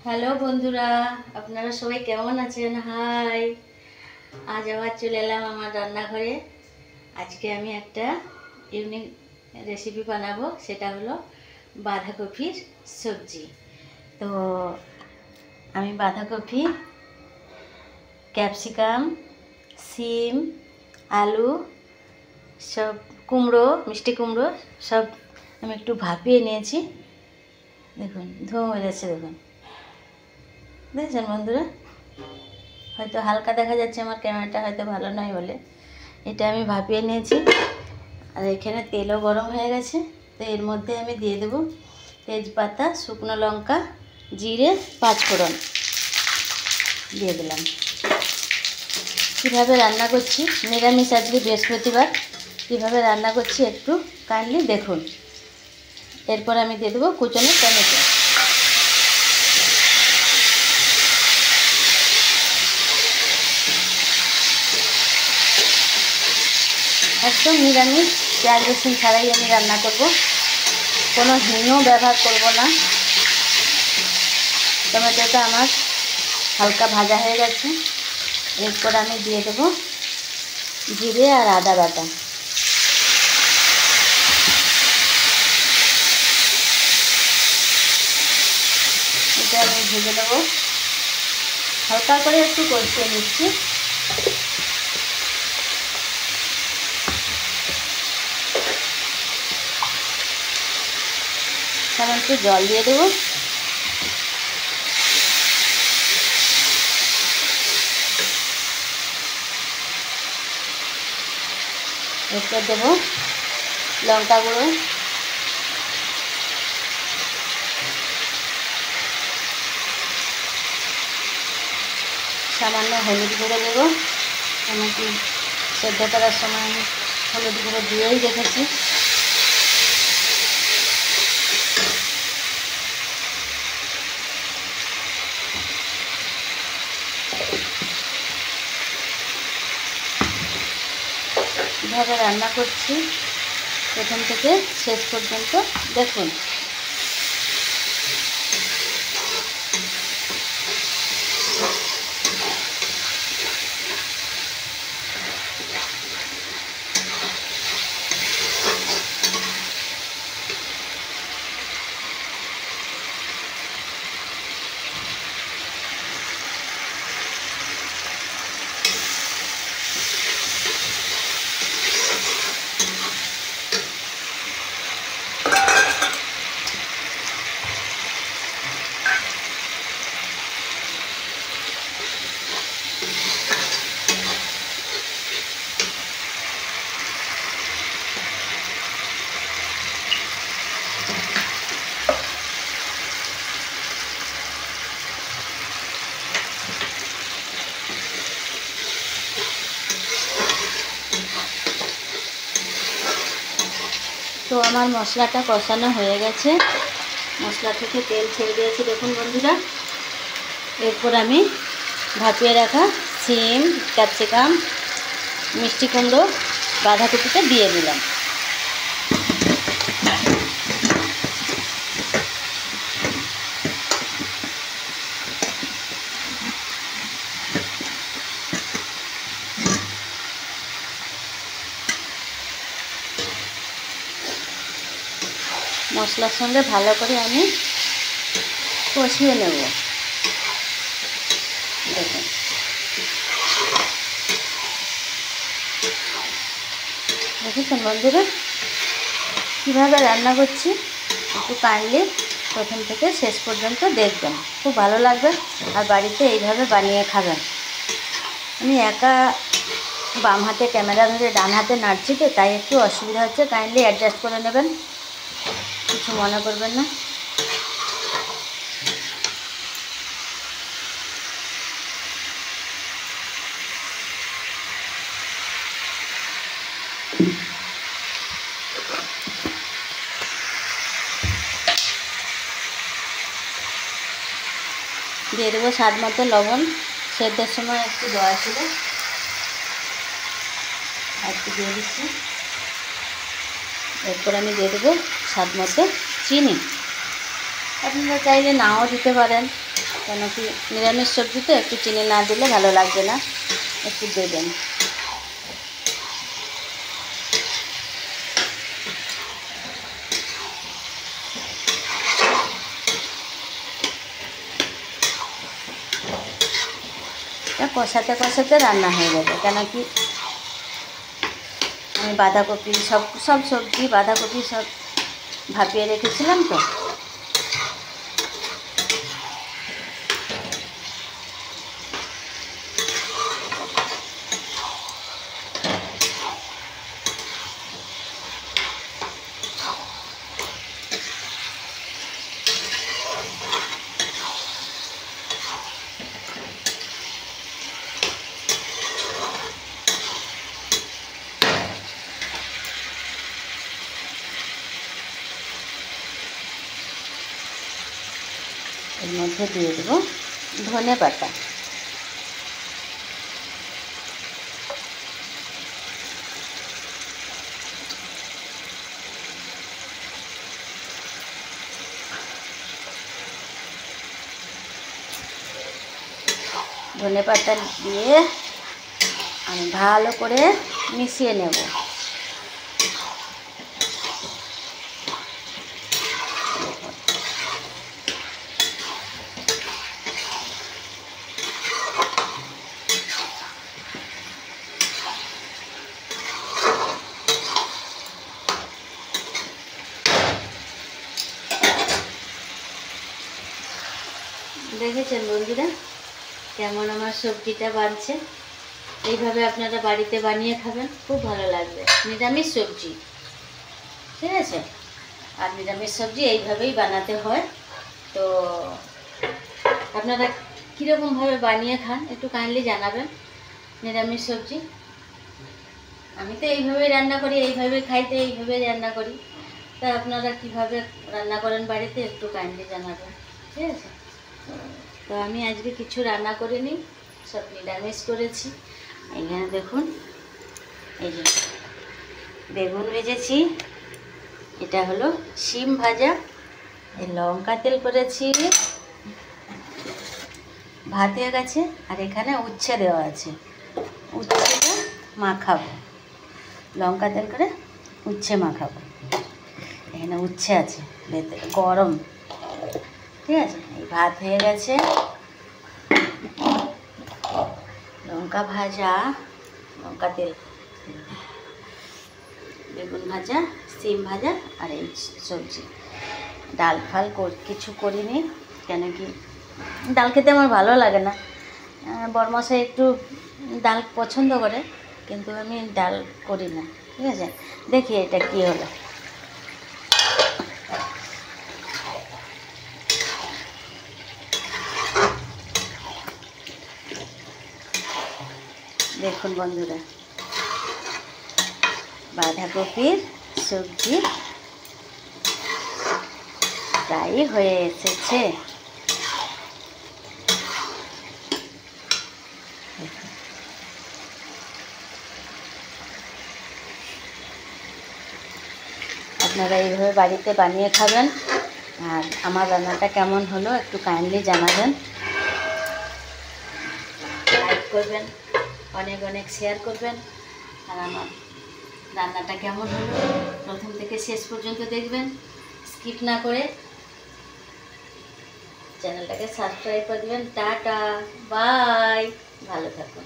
Hello বন্ধুরা, আপনারা সবাই কেমন আছেন? হাই, আজ আবার চলে এলাম আমার রান্নাঘরে। আজকে আমি একটা ইউনিক রেসিপি বানাবো, সেটা হলো বাঁধাকপির সবজি। তো আমি বাঁধাকপি, ক্যাপসিকাম, সিম, আলু, সব কুমড়ো, মিষ্টি কুমড়ো সব আমি একটু ভাপিয়ে নিয়েছি। দেখুন ধোঁয়া হয়ে যাচ্ছে, দেখেছেন বন্ধুরা? হয়তো হালকা দেখা যাচ্ছে, আমার ক্যামেরাটা হয়তো ভালো নয় বলে। এটা আমি ভাপিয়ে নিয়েছি, আর এখানে তেলও গরম হয়ে গেছে। তো এর মধ্যে আমি দিয়ে দেবো তেজপাতা, শুকনো লঙ্কা, জিরে, পাঁচফোড়ন দিয়ে দিলাম। কীভাবে রান্না করছি, নিরামিষ আজকে বৃহস্পতিবার, কীভাবে রান্না করছি একটু কাইন্ডলি দেখুন। এরপর আমি দিয়ে দেবো কুচনো টমেটো। একদম নিরামিষ, পেঁয়াজ রসুন ছাড়াই আমি রান্না করব, কোনো হিংও ব্যবহার করব না। টমেটোটা আমার হালকা ভাজা হয়ে গেছে। এরপর আমি দিয়ে দেবো জিরে আর আদা বাটা। এটা আমি ভেজে দেবো, হালকা করে একটু কষিয়ে নিচ্ছি। তারপর একটু জল দিয়ে দেবো। এরপর দেবো লঙ্কা গুঁড়ো, সামান্য হলুদ গুঁড়ো দেবো। এমনকি সেদ্ধ করার সময় আমি হলুদ গুঁড়ো দিয়েই রেখেছি। কীভাবে রান্না করছি প্রথম থেকে শেষ পর্যন্ত দেখুন। তো আমার মশলাটা কষানো হয়ে গেছে, মশলা থেকে তেল ছেড়ে দিয়েছি দেখুন বন্ধুরা। এরপর আমি ভাপিয়ে রাখা সিম, ক্যাপসিকাম, মিষ্টি কুমড়ো, বাঁধাকপিটা দিয়ে দিলাম। মশলার সঙ্গে ভালো করে আমি কষিয়ে নেব। দেখুন দেখেছেন বন্ধুরা কীভাবে রান্না করছি, একটু কাইন্ডলি প্রথম থেকে শেষ পর্যন্ত দেখবেন, খুব ভালো লাগবে। আর বাড়িতে এইভাবে বানিয়ে খাবেন। আমি একা বাম হাতে ক্যামেরা ধরে ডান হাতে নাড়ছি, তো তাই একটু অসুবিধা হচ্ছে, কাইন্ডলি অ্যাডজাস্ট করে নেবেন, কিছু মনে করবেন না। দিয়ে দেবো স্বাদ মতো লবণ, সেদ্ধের সময় একটু দেওয়া ছিল, একটু দিয়ে দিচ্ছি। এরপর আমি দিয়ে দেবো স্বাদ মতো চিনি। আপনারা চাইলে নাও দিতে পারেন, কেন কি নিরামিষ সবজি তো একটু চিনি না দিলে ভালো লাগবে না, একটু দেবেন। কষাতে কষাতে রান্না হয়ে যাবে, কেন কি আমি বাঁধাকপি সব সবজি বাঁধাকপি সব ভাপিয়ে রেখেছিলাম তো। এর মধ্যে দিয়ে দেবো ধনে পাতা। ধনে পাতা দিয়ে আমি ভালো করে মিশিয়ে নেব। দেখেছেন বন্ধুরা কেমন আমার সবজিটা বানছে? এইভাবে আপনারা বাড়িতে বানিয়ে খাবেন, খুব ভালো লাগবে। নিরামিষ সবজি, ঠিক আছে? আর নিরামিষ সবজি এইভাবেই বানাতে হয়। তো আপনারা কীরকমভাবে বানিয়ে খান একটু কাইন্ডলি জানাবেন। নিরামিষ সবজি আমি তো এইভাবেই রান্না করি, এইভাবেই খাইতে এইভাবেই রান্না করি। তা আপনারা কীভাবে রান্না করেন বাড়িতে একটু কাইন্ডলি জানাবেন, ঠিক আছে? তো আমি আজকে কিছু রান্না করিনি, সব নিরামিষ করেছি। এখানে দেখুন, এই যে বেগুন ভেজেছি, এটা হলো শিম ভাজা, এই লঙ্কা তেল করেছি, ভাত হয়ে গেছে, আর এখানে উচ্ছে দেওয়া আছে। উচ্ছেটা মাখাবো, লঙ্কা তেল করে উচ্ছে মাখাবো। এখানে উচ্ছে আছে ভেতরে গরম, ঠিক আছে? এই ভাত হয়ে গেছে, লঙ্কা ভাজা, লঙ্কা তেল, বেগুন ভাজা, সিম ভাজা, আর এই সবজি। ডাল ফাল কিছু করিনি, কেন কি ডাল খেতে আমার ভালো লাগে না। বরমশাই একটু ডাল পছন্দ করে, কিন্তু আমি ডাল করি না, ঠিক আছে? দেখি এটা কি হলো। দেখুন বন্ধুরা, বাঁধাকপির সবজি প্রায় হয়ে এসেছে। আপনারা এইভাবে বাড়িতে বানিয়ে খাবেন। আর আমার রান্নাটা কেমন হলো একটু কাইন্ডলি জানাবেন, লাইক করবেন, অনেক অনেক শেয়ার করবেন। আর আমার রান্নাটা কেমন হলো প্রথম থেকে শেষ পর্যন্ত দেখবেন, স্কিপ না করে। চ্যানেলটাকে সাবস্ক্রাইব করে দেবেন। টাটা, বাই, ভালো থাকুন।